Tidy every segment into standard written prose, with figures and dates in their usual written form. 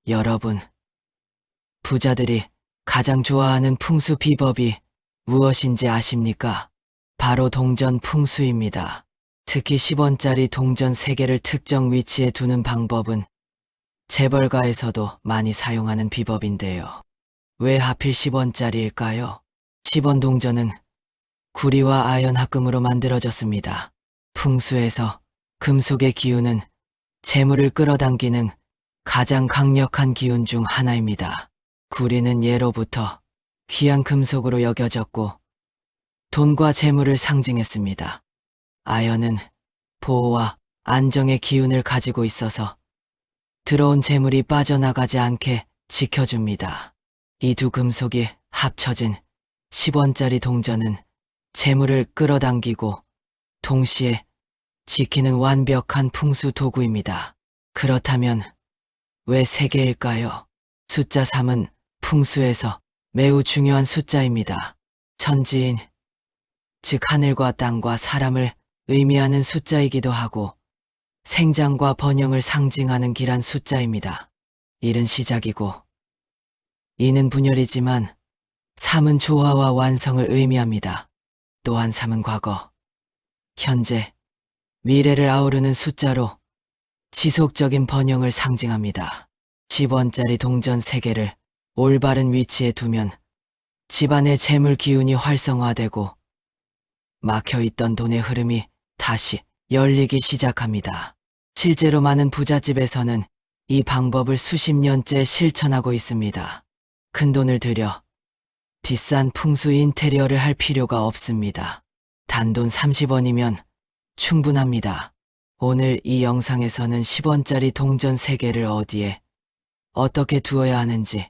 여러분, 부자들이 가장 좋아하는 풍수 비법이 무엇인지 아십니까? 바로 동전 풍수입니다. 특히 10원짜리 동전 3개를 특정 위치에 두는 방법은 재벌가에서도 많이 사용하는 비법인데요. 왜 하필 10원짜리일까요? 10원 동전은 구리와 아연 합금으로 만들어졌습니다. 풍수에서 금속의 기운은 재물을 끌어당기는 가장 강력한 기운 중 하나입니다. 구리는 예로부터 귀한 금속으로 여겨졌고 돈과 재물을 상징했습니다. 아연은 보호와 안정의 기운을 가지고 있어서 들어온 재물이 빠져나가지 않게 지켜줍니다. 이 두 금속이 합쳐진 10원짜리 동전은 재물을 끌어당기고 동시에 지키는 완벽한 풍수 도구입니다. 그렇다면 왜 3개일까요? 숫자 3은 풍수에서 매우 중요한 숫자입니다. 천지인, 즉 하늘과 땅과 사람을 의미하는 숫자이기도 하고 생장과 번영을 상징하는 길한 숫자입니다. 1은 시작이고 2는 분열이지만 3은 조화와 완성을 의미합니다. 또한 3은 과거, 현재, 미래를 아우르는 숫자로 지속적인 번영을 상징합니다. 10원짜리 동전 3개를 올바른 위치에 두면 집안의 재물 기운이 활성화되고 막혀있던 돈의 흐름이 다시 열리기 시작합니다. 실제로 많은 부잣집에서는 이 방법을 수십 년째 실천하고 있습니다. 큰 돈을 들여 비싼 풍수 인테리어를 할 필요가 없습니다. 단돈 30원이면 충분합니다. 오늘 이 영상에서는 10원짜리 동전 3개를 어디에 어떻게 두어야 하는지,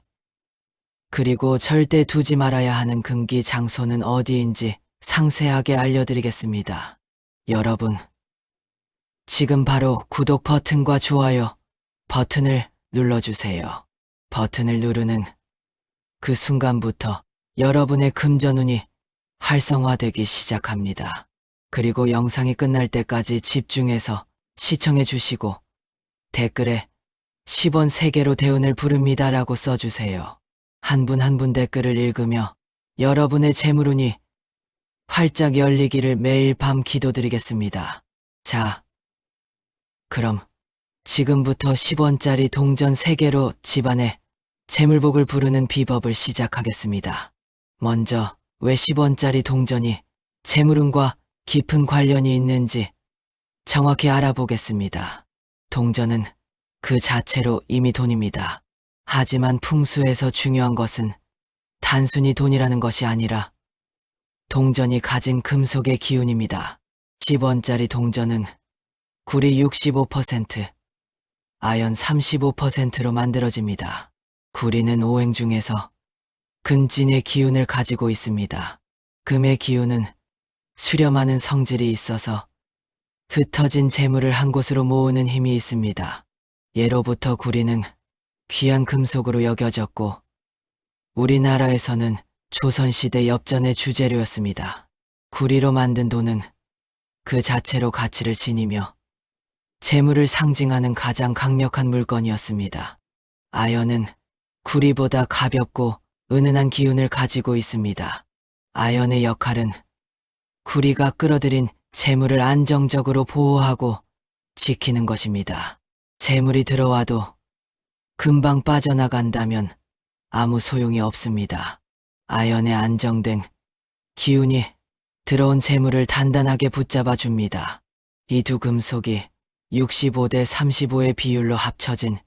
그리고 절대 두지 말아야 하는 금기 장소는 어디인지 상세하게 알려드리겠습니다. 여러분, 지금 바로 구독 버튼과 좋아요 버튼을 눌러주세요. 버튼을 누르는 그 순간부터 여러분의 금전운이 활성화되기 시작합니다. 그리고 영상이 끝날 때까지 집중해서 시청해 주시고 댓글에 10원 3개로 대운을 부릅니다 라고 써주세요. 한 분 한 분 댓글을 읽으며 여러분의 재물운이 활짝 열리기를 매일 밤 기도드리겠습니다. 자, 그럼 지금부터 10원짜리 동전 3개로 집안에 재물복을 부르는 비법을 시작하겠습니다. 먼저 왜 10원짜리 동전이 재물운과 깊은 관련이 있는지 정확히 알아보겠습니다. 동전은 그 자체로 이미 돈입니다. 하지만 풍수에서 중요한 것은 단순히 돈이라는 것이 아니라 동전이 가진 금속의 기운입니다. 10원짜리 동전은 구리 65%, 아연 35%로 만들어집니다. 구리는 오행 중에서 근진의 기운을 가지고 있습니다. 금의 기운은 수렴하는 성질이 있어서 흩어진 재물을 한 곳으로 모으는 힘이 있습니다. 예로부터 구리는 귀한 금속으로 여겨졌고 우리나라에서는 조선시대 엽전의 주재료였습니다. 구리로 만든 돈은 그 자체로 가치를 지니며 재물을 상징하는 가장 강력한 물건이었습니다. 아연은 구리보다 가볍고 은은한 기운을 가지고 있습니다. 아연의 역할은 구리가 끌어들인 재물을 안정적으로 보호하고 지키는 것입니다. 재물이 들어와도 금방 빠져나간다면 아무 소용이 없습니다. 아연의 안정된 기운이 들어온 재물을 단단하게 붙잡아 줍니다. 이 두 금속이 65대 35의 비율로 합쳐진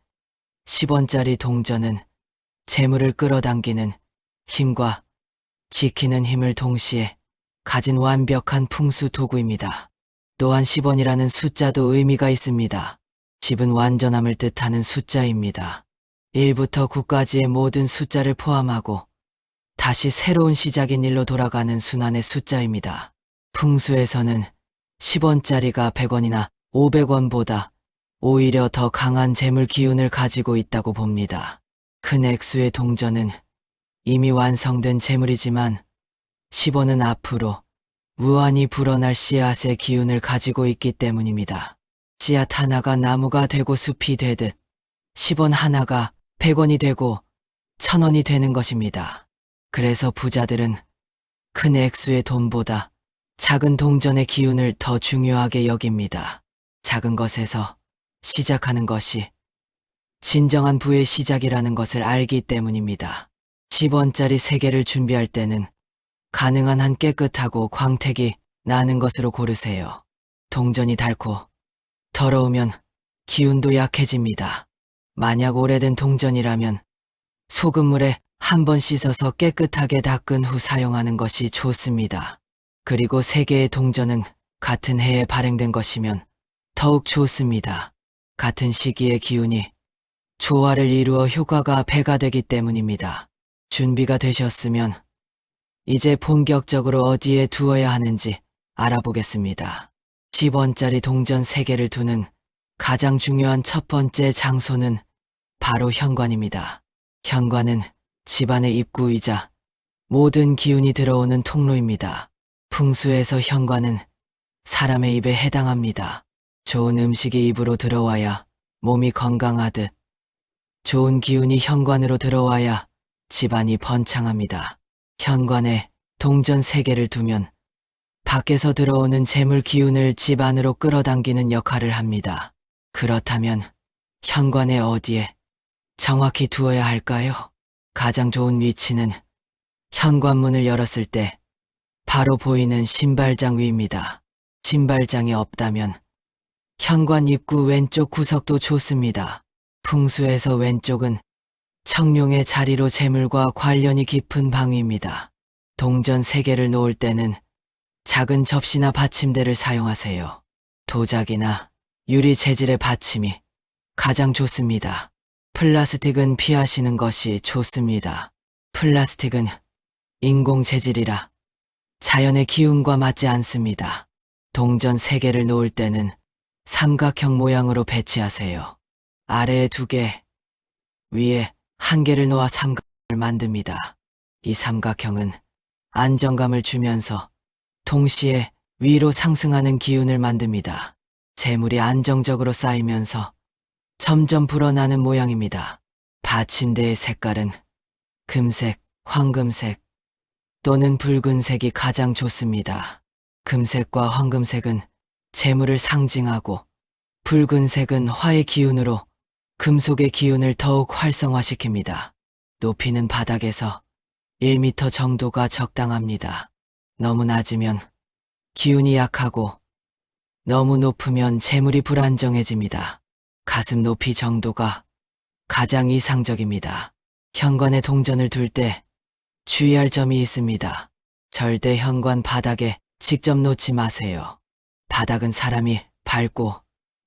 10원짜리 동전은 재물을 끌어당기는 힘과 지키는 힘을 동시에 가진 완벽한 풍수 도구입니다. 또한 10원이라는 숫자도 의미가 있습니다. 10은 완전함을 뜻하는 숫자입니다. 1부터 9까지의 모든 숫자를 포함하고 다시 새로운 시작인 일로 돌아가는 순환의 숫자입니다. 풍수에서는 10원짜리가 100원이나 500원보다 오히려 더 강한 재물 기운을 가지고 있다고 봅니다. 큰 액수의 동전은 이미 완성된 재물이지만 10원은 앞으로 무한히 불어날 씨앗의 기운을 가지고 있기 때문입니다. 씨앗 하나가 나무가 되고 숲이 되듯 10원 하나가 100원이 되고 1000원이 되는 것입니다. 그래서 부자들은 큰 액수의 돈보다 작은 동전의 기운을 더 중요하게 여깁니다. 작은 것에서 시작하는 것이 진정한 부의 시작이라는 것을 알기 때문입니다. 10원짜리 3개를 준비할 때는 가능한 한 깨끗하고 광택이 나는 것으로 고르세요. 동전이 닳고 더러우면 기운도 약해집니다. 만약 오래된 동전이라면 소금물에 한번 씻어서 깨끗하게 닦은 후 사용하는 것이 좋습니다. 그리고 3개의 동전은 같은 해에 발행된 것이면 더욱 좋습니다. 같은 시기의 기운이 조화를 이루어 효과가 배가 되기 때문입니다. 준비가 되셨으면 이제 본격적으로 어디에 두어야 하는지 알아보겠습니다. 10원짜리 동전 3개를 두는 가장 중요한 첫 번째 장소는 바로 현관입니다. 현관은 집안의 입구이자 모든 기운이 들어오는 통로입니다. 풍수에서 현관은 사람의 입에 해당합니다. 좋은 음식이 입으로 들어와야 몸이 건강하듯 좋은 기운이 현관으로 들어와야 집안이 번창합니다. 현관에 동전 3개를 두면 밖에서 들어오는 재물 기운을 집 안으로 끌어당기는 역할을 합니다. 그렇다면 현관에 어디에 정확히 두어야 할까요? 가장 좋은 위치는 현관문을 열었을 때 바로 보이는 신발장 위입니다. 신발장이 없다면 현관 입구 왼쪽 구석도 좋습니다. 풍수에서 왼쪽은 청룡의 자리로 재물과 관련이 깊은 방위입니다. 동전 3개를 놓을 때는 작은 접시나 받침대를 사용하세요. 도자기나 유리 재질의 받침이 가장 좋습니다. 플라스틱은 피하시는 것이 좋습니다. 플라스틱은 인공 재질이라 자연의 기운과 맞지 않습니다. 동전 3개를 놓을 때는 삼각형 모양으로 배치하세요. 아래에 2개, 위에 1개를 놓아 삼각형을 만듭니다. 이 삼각형은 안정감을 주면서 동시에 위로 상승하는 기운을 만듭니다. 재물이 안정적으로 쌓이면서 점점 불어나는 모양입니다. 받침대의 색깔은 금색, 황금색 또는 붉은색이 가장 좋습니다. 금색과 황금색은 재물을 상징하고 붉은색은 화의 기운으로 금속의 기운을 더욱 활성화시킵니다. 높이는 바닥에서 1m 정도가 적당합니다. 너무 낮으면 기운이 약하고 너무 높으면 재물이 불안정해집니다. 가슴 높이 정도가 가장 이상적입니다. 현관에 동전을 둘 때 주의할 점이 있습니다. 절대 현관 바닥에 직접 놓지 마세요. 바닥은 사람이 밟고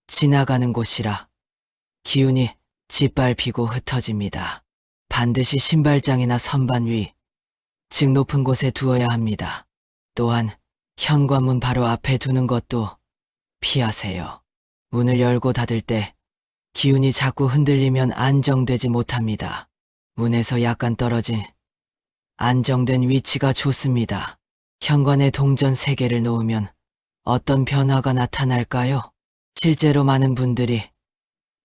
지나가는 곳이라 기운이 짓밟히고 흩어집니다. 반드시 신발장이나 선반 위, 즉 높은 곳에 두어야 합니다. 또한 현관문 바로 앞에 두는 것도 피하세요. 문을 열고 닫을 때 기운이 자꾸 흔들리면 안정되지 못합니다. 문에서 약간 떨어진 안정된 위치가 좋습니다. 현관에 동전 3개를 놓으면 어떤 변화가 나타날까요? 실제로 많은 분들이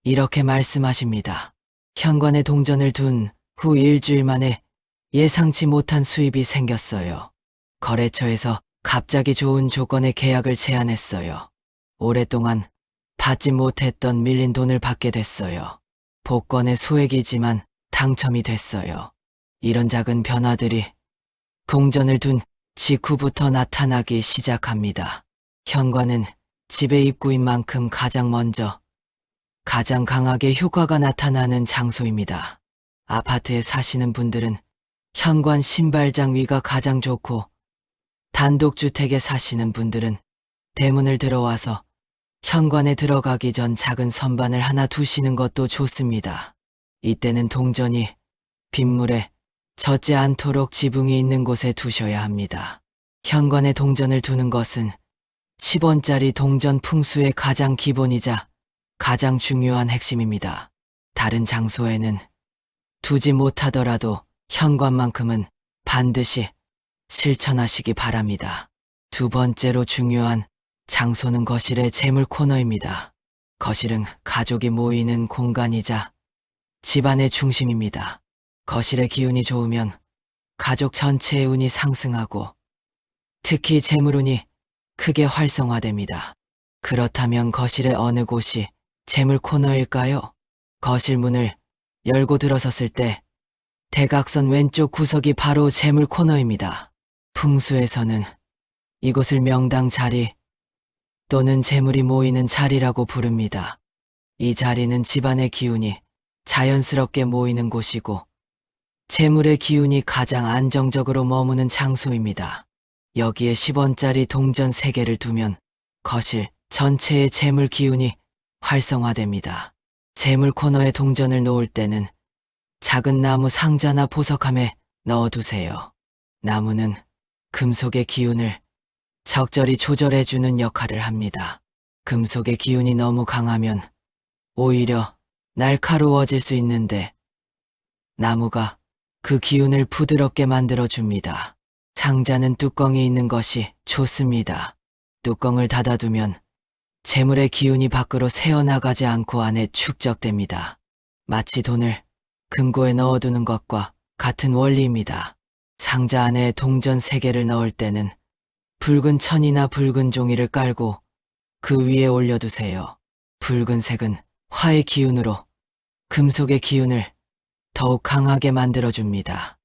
이렇게 말씀하십니다. 현관에 동전을 둔 후 일주일 만에 예상치 못한 수입이 생겼어요. 거래처에서 갑자기 좋은 조건의 계약을 제안했어요. 오랫동안 받지 못했던 밀린 돈을 받게 됐어요. 복권의 소액이지만 당첨이 됐어요. 이런 작은 변화들이 동전을 둔 직후부터 나타나기 시작합니다. 현관은 집의 입구인 만큼 가장 먼저 가장 강하게 효과가 나타나는 장소입니다. 아파트에 사시는 분들은 현관 신발장 위가 가장 좋고 단독주택에 사시는 분들은 대문을 들어와서 현관에 들어가기 전 작은 선반을 하나 두시는 것도 좋습니다. 이때는 동전이 빗물에 젖지 않도록 지붕이 있는 곳에 두셔야 합니다. 현관에 동전을 두는 것은 10원짜리 동전 풍수의 가장 기본이자 가장 중요한 핵심입니다. 다른 장소에는 두지 못하더라도 현관만큼은 반드시 실천하시기 바랍니다. 두 번째로 중요한 장소는 거실의 재물 코너입니다. 거실은 가족이 모이는 공간이자 집안의 중심입니다. 거실의 기운이 좋으면 가족 전체의 운이 상승하고 특히 재물운이 크게 활성화됩니다. 그렇다면 거실의 어느 곳이 재물 코너일까요? 거실 문을 열고 들어섰을 때 대각선 왼쪽 구석이 바로 재물 코너입니다. 풍수에서는 이곳을 명당 자리 또는 재물이 모이는 자리라고 부릅니다. 이 자리는 집안의 기운이 자연스럽게 모이는 곳이고 재물의 기운이 가장 안정적으로 머무는 장소입니다. 여기에 10원짜리 동전 3개를 두면 거실 전체의 재물 기운이 활성화됩니다. 재물 코너에 동전을 놓을 때는 작은 나무 상자나 보석함에 넣어두세요. 나무는 금속의 기운을 적절히 조절해주는 역할을 합니다. 금속의 기운이 너무 강하면 오히려 날카로워질 수 있는데 나무가 그 기운을 부드럽게 만들어줍니다. 상자는 뚜껑이 있는 것이 좋습니다. 뚜껑을 닫아두면 재물의 기운이 밖으로 새어나가지 않고 안에 축적됩니다. 마치 돈을 금고에 넣어두는 것과 같은 원리입니다. 상자 안에 동전 3개를 넣을 때는 붉은 천이나 붉은 종이를 깔고 그 위에 올려두세요. 붉은색은 화의 기운으로 금속의 기운을 더욱 강하게 만들어줍니다.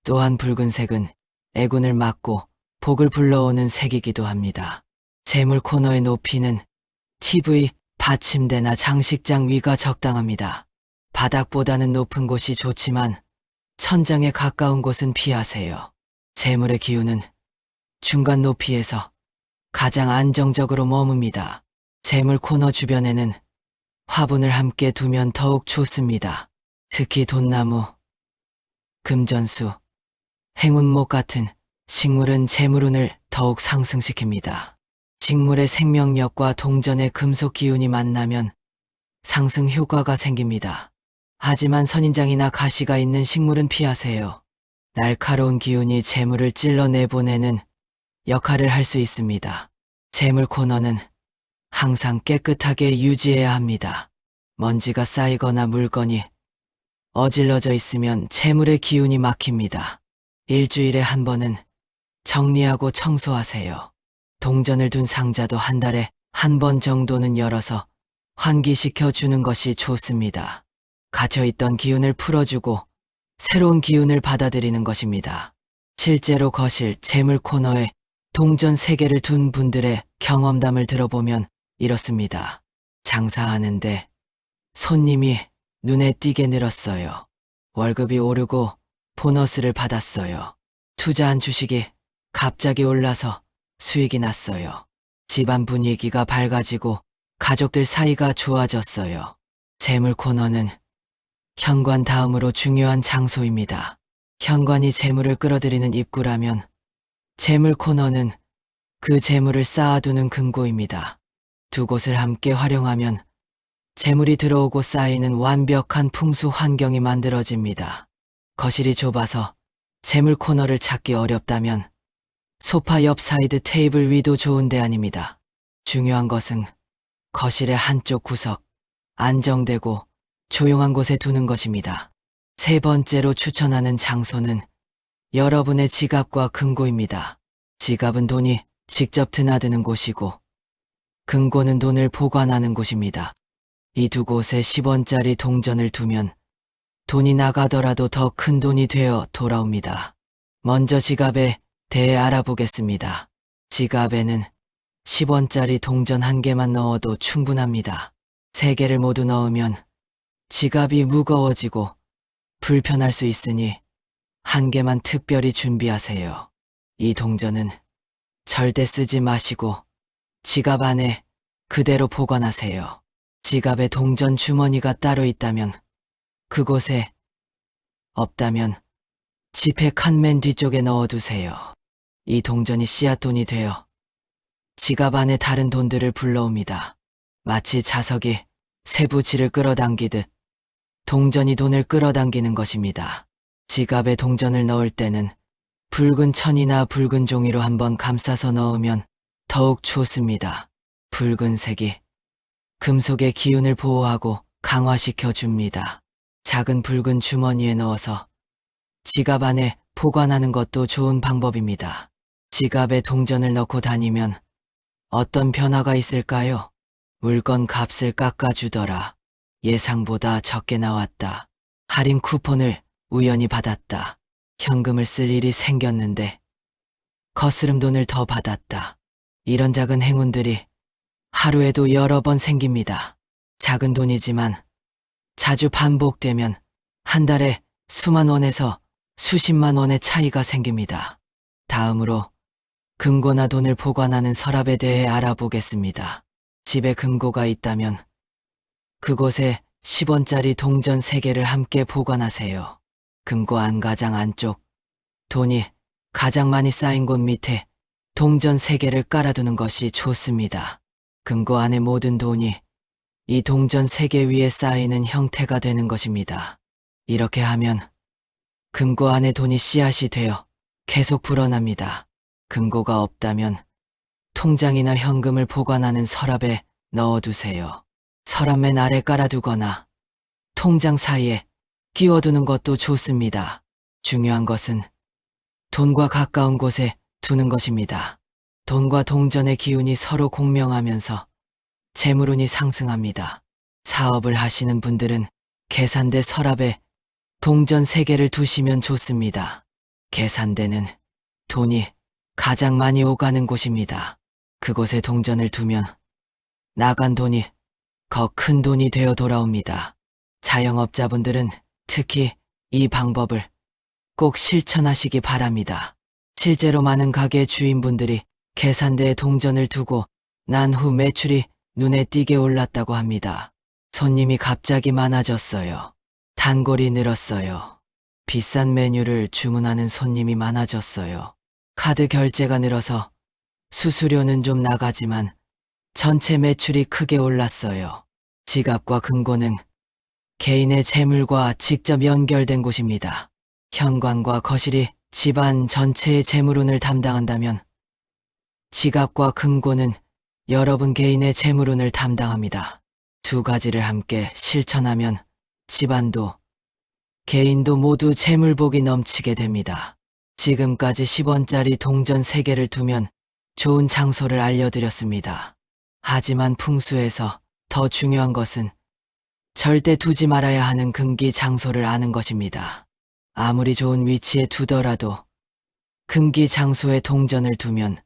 또한 붉은색은 애군을 막고 복을 불러오는 색이기도 합니다. 재물 코너의 높이는 TV, 받침대나 장식장 위가 적당합니다. 바닥보다는 높은 곳이 좋지만 천장에 가까운 곳은 피하세요. 재물의 기운은 중간 높이에서 가장 안정적으로 머뭅니다. 재물 코너 주변에는 화분을 함께 두면 더욱 좋습니다. 특히 돈나무, 금전수, 행운목 같은 식물은 재물운을 더욱 상승시킵니다. 식물의 생명력과 동전의 금속 기운이 만나면 상승 효과가 생깁니다. 하지만 선인장이나 가시가 있는 식물은 피하세요. 날카로운 기운이 재물을 찔러 내보내는 역할을 할 수 있습니다. 재물 코너는 항상 깨끗하게 유지해야 합니다. 먼지가 쌓이거나 물건이 어질러져 있으면 재물의 기운이 막힙니다. 일주일에 한 번은 정리하고 청소하세요. 동전을 둔 상자도 한 달에 한 번 정도는 열어서 환기시켜 주는 것이 좋습니다. 갇혀있던 기운을 풀어주고 새로운 기운을 받아들이는 것입니다. 실제로 거실 재물 코너에 동전 3개를 둔 분들의 경험담을 들어보면 이렇습니다. 장사하는데 손님이 눈에 띄게 늘었어요. 월급이 오르고 보너스를 받았어요. 투자한 주식이 갑자기 올라서 수익이 났어요. 집안 분위기가 밝아지고 가족들 사이가 좋아졌어요. 재물 코너는 현관 다음으로 중요한 장소입니다. 현관이 재물을 끌어들이는 입구라면 재물 코너는 그 재물을 쌓아두는 금고입니다. 두 곳을 함께 활용하면 재물이 들어오고 쌓이는 완벽한 풍수 환경이 만들어집니다. 거실이 좁아서 재물 코너를 찾기 어렵다면 소파 옆 사이드 테이블 위도 좋은 대안입니다. 중요한 것은 거실의 한쪽 구석, 안정되고 조용한 곳에 두는 것입니다. 세 번째로 추천하는 장소는 여러분의 지갑과 금고입니다. 지갑은 돈이 직접 드나드는 곳이고 금고는 돈을 보관하는 곳입니다. 이 두 곳에 10원짜리 동전을 두면 돈이 나가더라도 더 큰 돈이 되어 돌아옵니다. 먼저 지갑에 대해 알아보겠습니다. 지갑에는 10원짜리 동전 1개만 넣어도 충분합니다. 3개를 모두 넣으면 지갑이 무거워지고 불편할 수 있으니 1개만 특별히 준비하세요. 이 동전은 절대 쓰지 마시고 지갑 안에 그대로 보관하세요. 지갑에 동전 주머니가 따로 있다면 그곳에, 없다면 지폐 칸맨 뒤쪽에 넣어두세요. 이 동전이 씨앗돈이 되어 지갑 안에 다른 돈들을 불러옵니다. 마치 자석이 쇠붙이를 끌어당기듯 동전이 돈을 끌어당기는 것입니다. 지갑에 동전을 넣을 때는 붉은 천이나 붉은 종이로 한번 감싸서 넣으면 더욱 좋습니다. 붉은색이 금속의 기운을 보호하고 강화시켜 줍니다. 작은 붉은 주머니에 넣어서 지갑 안에 보관하는 것도 좋은 방법입니다. 지갑에 동전을 넣고 다니면 어떤 변화가 있을까요? 물건 값을 깎아주더라. 예상보다 적게 나왔다. 할인 쿠폰을 우연히 받았다. 현금을 쓸 일이 생겼는데 거스름 돈을 더 받았다. 이런 작은 행운들이 하루에도 여러 번 생깁니다. 작은 돈이지만 자주 반복되면 한 달에 수만 원에서 수십만 원의 차이가 생깁니다. 다음으로 금고나 돈을 보관하는 서랍에 대해 알아보겠습니다. 집에 금고가 있다면 그곳에 10원짜리 동전 3개를 함께 보관하세요. 금고 안 가장 안쪽, 돈이 가장 많이 쌓인 곳 밑에 동전 3개를 깔아두는 것이 좋습니다. 금고 안의 모든 돈이 이 동전 3개 위에 쌓이는 형태가 되는 것입니다. 이렇게 하면 금고 안에 돈이 씨앗이 되어 계속 불어납니다. 금고가 없다면 통장이나 현금을 보관하는 서랍에 넣어두세요. 서랍 맨 아래 깔아두거나 통장 사이에 끼워두는 것도 좋습니다. 중요한 것은 돈과 가까운 곳에 두는 것입니다. 돈과 동전의 기운이 서로 공명하면서 재물운이 상승합니다. 사업을 하시는 분들은 계산대 서랍에 동전 3개를 두시면 좋습니다. 계산대는 돈이 가장 많이 오가는 곳입니다. 그곳에 동전을 두면 나간 돈이 더 큰 돈이 되어 돌아옵니다. 자영업자분들은 특히 이 방법을 꼭 실천하시기 바랍니다. 실제로 많은 가게 주인분들이 계산대에 동전을 두고 난 후 매출이 눈에 띄게 올랐다고 합니다. 손님이 갑자기 많아졌어요. 단골이 늘었어요. 비싼 메뉴를 주문하는 손님이 많아졌어요. 카드 결제가 늘어서 수수료는 좀 나가지만 전체 매출이 크게 올랐어요. 지갑과 금고는 개인의 재물과 직접 연결된 곳입니다. 현관과 거실이 집안 전체의 재물운을 담당한다면 지갑과 금고는 여러분 개인의 재물운을 담당합니다. 두 가지를 함께 실천하면 집안도 개인도 모두 재물복이 넘치게 됩니다. 지금까지 10원짜리 동전 3개를 두면 좋은 장소를 알려드렸습니다. 하지만 풍수에서 더 중요한 것은 절대 두지 말아야 하는 금기 장소를 아는 것입니다. 아무리 좋은 위치에 두더라도 금기 장소에 동전을 두면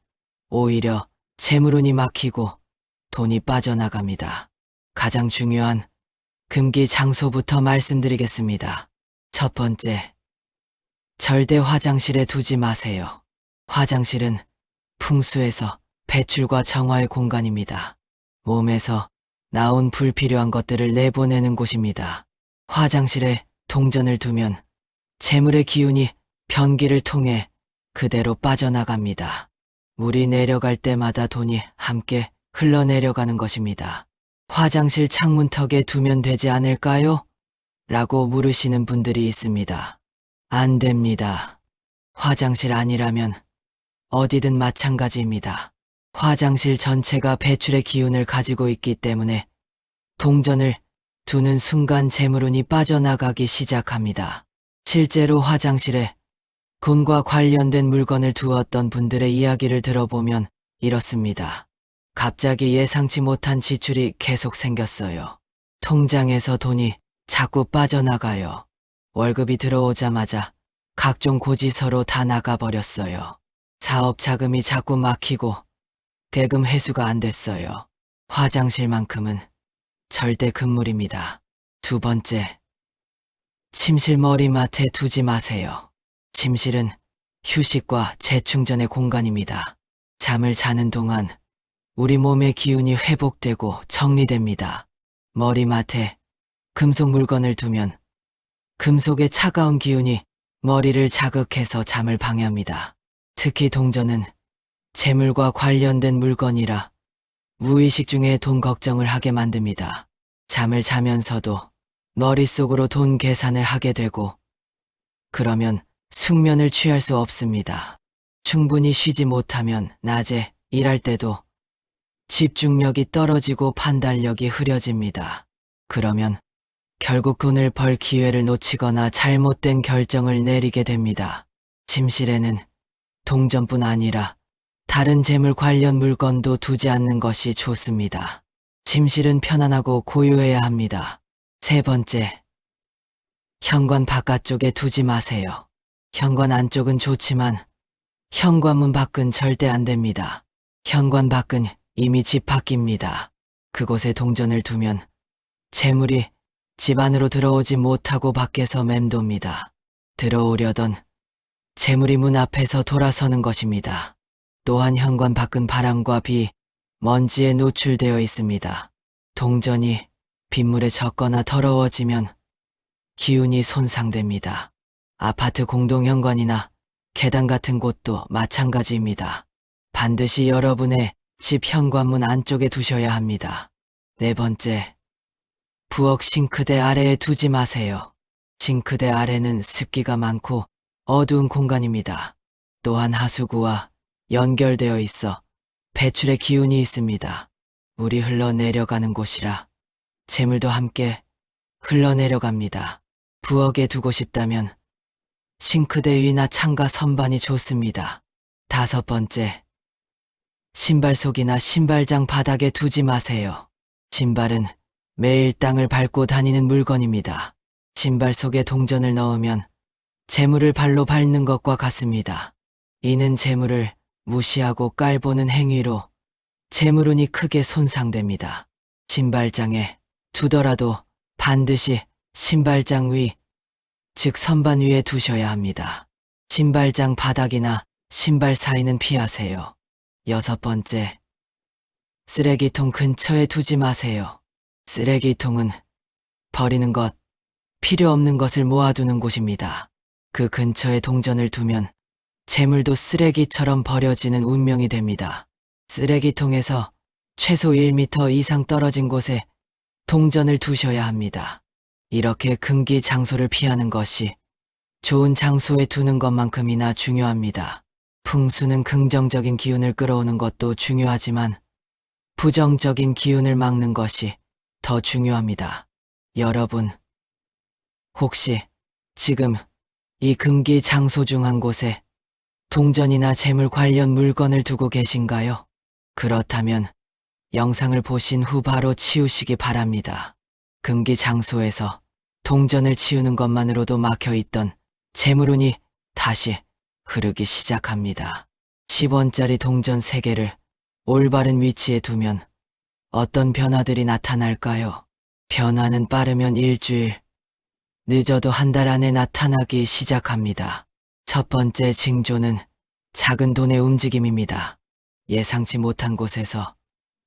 오히려 재물운이 막히고 돈이 빠져나갑니다. 가장 중요한 금기 장소부터 말씀드리겠습니다. 첫 번째, 절대 화장실에 두지 마세요. 화장실은 풍수에서 배출과 정화의 공간입니다. 몸에서 나온 불필요한 것들을 내보내는 곳입니다. 화장실에 동전을 두면 재물의 기운이 변기를 통해 그대로 빠져나갑니다. 물이 내려갈 때마다 돈이 함께 흘러내려가는 것입니다. 화장실 창문턱에 두면 되지 않을까요? 라고 물으시는 분들이 있습니다. 안 됩니다. 화장실 아니라면 어디든 마찬가지입니다. 화장실 전체가 배출의 기운을 가지고 있기 때문에 동전을 두는 순간 재물운이 빠져나가기 시작합니다. 실제로 화장실에 돈과 관련된 물건을 두었던 분들의 이야기를 들어보면 이렇습니다. 갑자기 예상치 못한 지출이 계속 생겼어요. 통장에서 돈이 자꾸 빠져나가요. 월급이 들어오자마자 각종 고지서로 다 나가버렸어요. 사업 자금이 자꾸 막히고 대금 회수가 안 됐어요. 화장실만큼은 절대 금물입니다. 두 번째, 침실 머리맡에 두지 마세요. 침실은 휴식과 재충전의 공간입니다. 잠을 자는 동안 우리 몸의 기운이 회복되고 정리됩니다. 머리맡에 금속 물건을 두면 금속의 차가운 기운이 머리를 자극해서 잠을 방해합니다. 특히 동전은 재물과 관련된 물건이라 무의식 중에 돈 걱정을 하게 만듭니다. 잠을 자면서도 머릿속으로 돈 계산을 하게 되고 그러면 숙면을 취할 수 없습니다. 충분히 쉬지 못하면 낮에 일할 때도 집중력이 떨어지고 판단력이 흐려집니다. 그러면 결국 돈을 벌 기회를 놓치거나 잘못된 결정을 내리게 됩니다. 침실에는 동전뿐 아니라 다른 재물 관련 물건도 두지 않는 것이 좋습니다. 침실은 편안하고 고요해야 합니다. 세 번째, 현관 바깥쪽에 두지 마세요. 현관 안쪽은 좋지만 현관문 밖은 절대 안 됩니다. 현관 밖은 이미 집 밖입니다. 그곳에 동전을 두면 재물이 집 안으로 들어오지 못하고 밖에서 맴돕니다. 들어오려던 재물이 문 앞에서 돌아서는 것입니다. 또한 현관 밖은 바람과 비, 먼지에 노출되어 있습니다. 동전이 빗물에 젖거나 더러워지면 기운이 손상됩니다. 아파트 공동현관이나 계단 같은 곳도 마찬가지입니다. 반드시 여러분의 집 현관문 안쪽에 두셔야 합니다. 네 번째, 부엌 싱크대 아래에 두지 마세요. 싱크대 아래는 습기가 많고 어두운 공간입니다. 또한 하수구와 연결되어 있어 배출의 기운이 있습니다. 물이 흘러내려가는 곳이라 재물도 함께 흘러내려갑니다. 부엌에 두고 싶다면 싱크대 위나 창가 선반이 좋습니다. 다섯 번째, 신발 속이나 신발장 바닥에 두지 마세요. 신발은 매일 땅을 밟고 다니는 물건입니다. 신발 속에 동전을 넣으면 재물을 발로 밟는 것과 같습니다. 이는 재물을 무시하고 깔보는 행위로 재물운이 크게 손상됩니다. 신발장에 두더라도 반드시 신발장 위, 즉 선반 위에 두셔야 합니다. 신발장 바닥이나 신발 사이는 피하세요. 여섯 번째, 쓰레기통 근처에 두지 마세요. 쓰레기통은 버리는 것, 필요 없는 것을 모아두는 곳입니다. 그 근처에 동전을 두면 재물도 쓰레기처럼 버려지는 운명이 됩니다. 쓰레기통에서 최소 1m 이상 떨어진 곳에 동전을 두셔야 합니다. 이렇게 금기 장소를 피하는 것이 좋은 장소에 두는 것만큼이나 중요합니다. 풍수는 긍정적인 기운을 끌어오는 것도 중요하지만 부정적인 기운을 막는 것이 더 중요합니다. 여러분, 혹시 지금 이 금기 장소 중 한 곳에 동전이나 재물 관련 물건을 두고 계신가요? 그렇다면 영상을 보신 후 바로 치우시기 바랍니다. 금기 장소에서 동전을 치우는 것만으로도 막혀있던 재물운이 다시 흐르기 시작합니다. 10원짜리 동전 3개를 올바른 위치에 두면 어떤 변화들이 나타날까요? 변화는 빠르면 일주일, 늦어도 한 달 안에 나타나기 시작합니다. 첫 번째 징조는 작은 돈의 움직임입니다. 예상치 못한 곳에서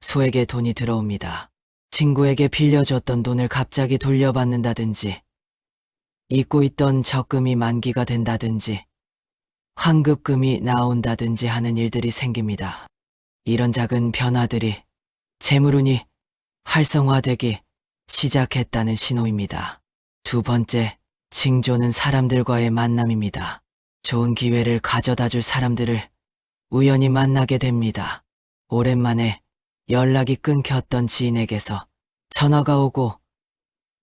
소액의 돈이 들어옵니다. 친구에게 빌려줬던 돈을 갑자기 돌려받는다든지, 잊고 있던 적금이 만기가 된다든지, 환급금이 나온다든지 하는 일들이 생깁니다. 이런 작은 변화들이 재물운이 활성화되기 시작했다는 신호입니다. 두 번째 징조는 사람들과의 만남입니다. 좋은 기회를 가져다줄 사람들을 우연히 만나게 됩니다. 오랜만에 연락이 끊겼던 지인에게서 전화가 오고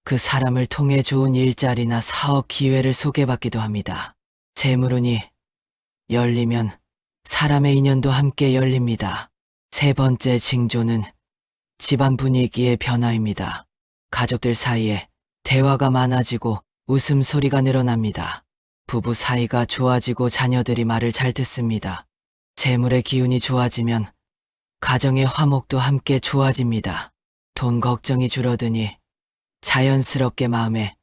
그 사람을 통해 좋은 일자리나 사업 기회를 소개받기도 합니다. 재물운이 열리면 사람의 인연도 함께 열립니다. 세 번째 징조는 집안 분위기의 변화입니다. 가족들 사이에 대화가 많아지고 웃음소리가 늘어납니다. 부부 사이가 좋아지고 자녀들이 말을 잘 듣습니다. 재물의 기운이 좋아지면 가정의 화목도 함께 좋아집니다. 돈 걱정이 줄어드니 자연스럽게 마음에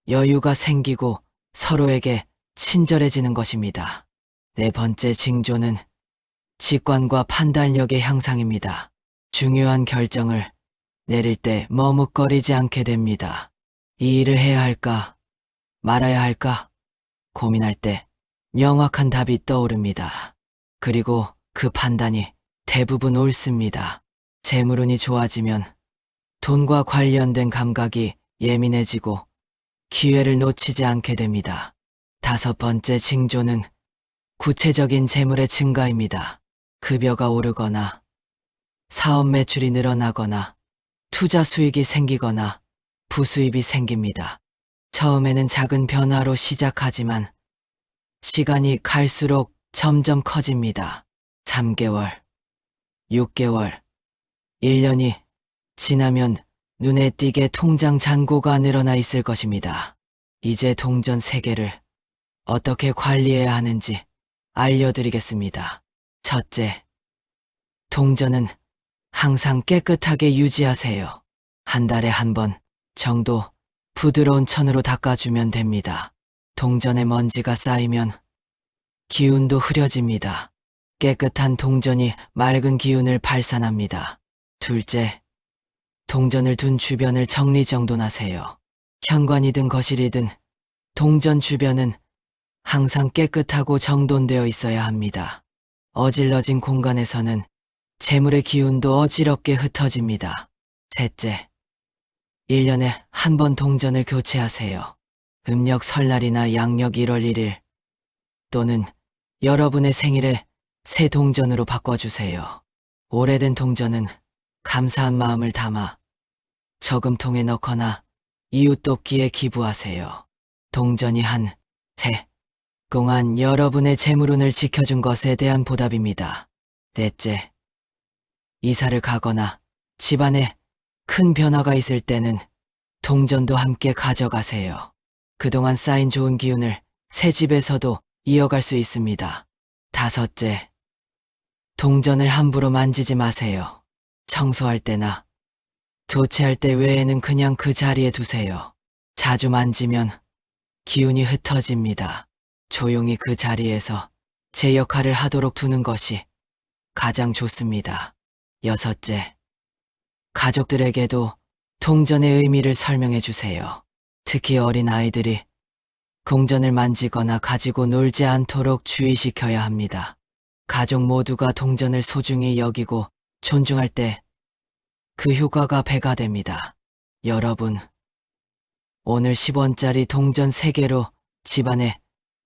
여유가 생기고 서로에게 친절해지는 것입니다. 네 번째 징조는 직관과 판단력의 향상입니다. 중요한 결정을 내릴 때 머뭇거리지 않게 됩니다. 이 일을 해야 할까, 말아야 할까 고민할 때 명확한 답이 떠오릅니다. 그리고 그 판단이 대부분 옳습니다. 재물운이 좋아지면 돈과 관련된 감각이 예민해지고 기회를 놓치지 않게 됩니다. 다섯 번째 징조는 구체적인 재물의 증가입니다. 급여가 오르거나 사업 매출이 늘어나거나 투자 수익이 생기거나 부수입이 생깁니다. 처음에는 작은 변화로 시작하지만 시간이 갈수록 점점 커집니다. 3개월, 6개월, 1년이 지나면 눈에 띄게 통장 잔고가 늘어나 있을 것입니다. 이제 동전 세개를 어떻게 관리해야 하는지 알려드리겠습니다. 첫째, 동전은 항상 깨끗하게 유지하세요. 한 달에 한 번 정도 부드러운 천으로 닦아주면 됩니다. 동전에 먼지가 쌓이면 기운도 흐려집니다. 깨끗한 동전이 맑은 기운을 발산합니다. 둘째, 동전을 둔 주변을 정리정돈하세요. 현관이든 거실이든 동전 주변은 항상 깨끗하고 정돈되어 있어야 합니다. 어질러진 공간에서는 재물의 기운도 어지럽게 흩어집니다. 셋째, 1년에 한 번 동전을 교체하세요. 음력 설날이나 양력 1월 1일 또는 여러분의 생일에 새 동전으로 바꿔주세요. 오래된 동전은 감사한 마음을 담아 저금통에 넣거나 이웃 돕기에 기부하세요. 동전이 한 해 동안 여러분의 재물운을 지켜준 것에 대한 보답입니다. 넷째, 이사를 가거나 집안에 큰 변화가 있을 때는 동전도 함께 가져가세요. 그동안 쌓인 좋은 기운을 새 집에서도 이어갈 수 있습니다. 다섯째, 동전을 함부로 만지지 마세요. 청소할 때나 교체할 때 외에는 그냥 그 자리에 두세요. 자주 만지면 기운이 흩어집니다. 조용히 그 자리에서 제 역할을 하도록 두는 것이 가장 좋습니다. 여섯째, 가족들에게도 동전의 의미를 설명해 주세요. 특히 어린 아이들이 동전을 만지거나 가지고 놀지 않도록 주의시켜야 합니다. 가족 모두가 동전을 소중히 여기고 존중할 때 그 효과가 배가 됩니다. 여러분, 오늘 10원짜리 동전 3개로 집안에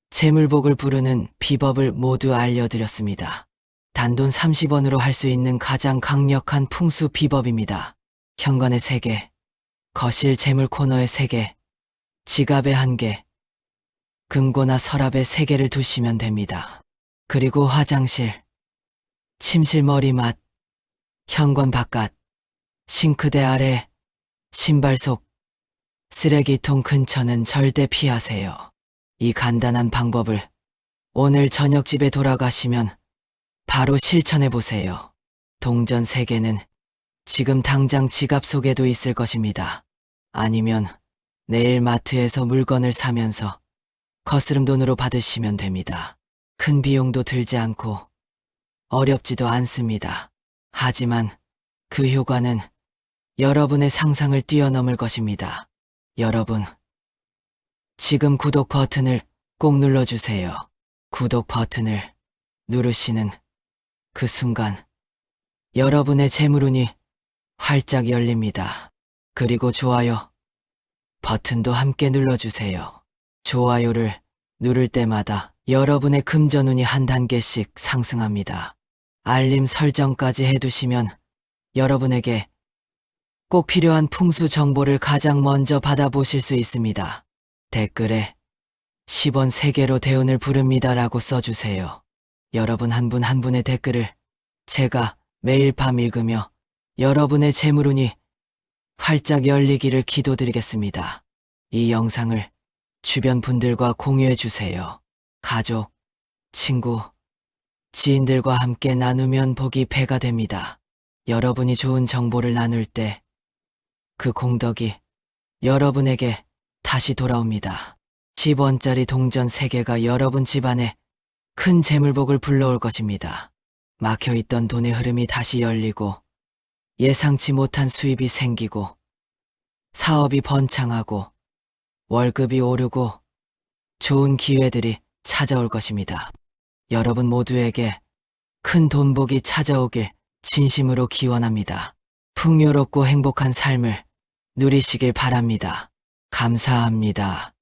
재물복을 부르는 비법을 모두 알려드렸습니다. 단돈 30원으로 할 수 있는 가장 강력한 풍수 비법입니다. 현관에 3개, 거실 재물 코너에 3개, 지갑에 1개, 금고나 서랍에 3개를 두시면 됩니다. 그리고 화장실, 침실 머리맡, 현관 바깥, 싱크대 아래, 신발 속, 쓰레기통 근처는 절대 피하세요. 이 간단한 방법을 오늘 저녁 집에 돌아가시면 바로 실천해 보세요. 동전 3개는 지금 당장 지갑 속에도 있을 것입니다. 아니면 내일 마트에서 물건을 사면서 거스름 돈으로 받으시면 됩니다. 큰 비용도 들지 않고 어렵지도 않습니다. 하지만 그 효과는 여러분의 상상을 뛰어넘을 것입니다. 여러분, 지금 구독 버튼을 꼭 눌러주세요. 구독 버튼을 누르시는 그 순간 여러분의 재물운이 활짝 열립니다. 그리고 좋아요 버튼도 함께 눌러주세요. 좋아요를 누를 때마다 여러분의 금전운이 한 단계씩 상승합니다. 알림 설정까지 해두시면 여러분에게 꼭 필요한 풍수 정보를 가장 먼저 받아보실 수 있습니다. 댓글에 10원 3개로 대운을 부릅니다라고 써주세요. 여러분 한 분 한 분의 댓글을 제가 매일 밤 읽으며 여러분의 재물운이 활짝 열리기를 기도드리겠습니다. 이 영상을 주변 분들과 공유해 주세요. 가족, 친구, 지인들과 함께 나누면 복이 배가 됩니다. 여러분이 좋은 정보를 나눌 때 그 공덕이 여러분에게 다시 돌아옵니다. 10원짜리 동전 3개가 여러분 집안에 큰 재물복을 불러올 것입니다. 막혀있던 돈의 흐름이 다시 열리고 예상치 못한 수입이 생기고 사업이 번창하고 월급이 오르고 좋은 기회들이 찾아올 것입니다. 여러분 모두에게 큰 돈복이 찾아오길 진심으로 기원합니다. 풍요롭고 행복한 삶을 누리시길 바랍니다. 감사합니다.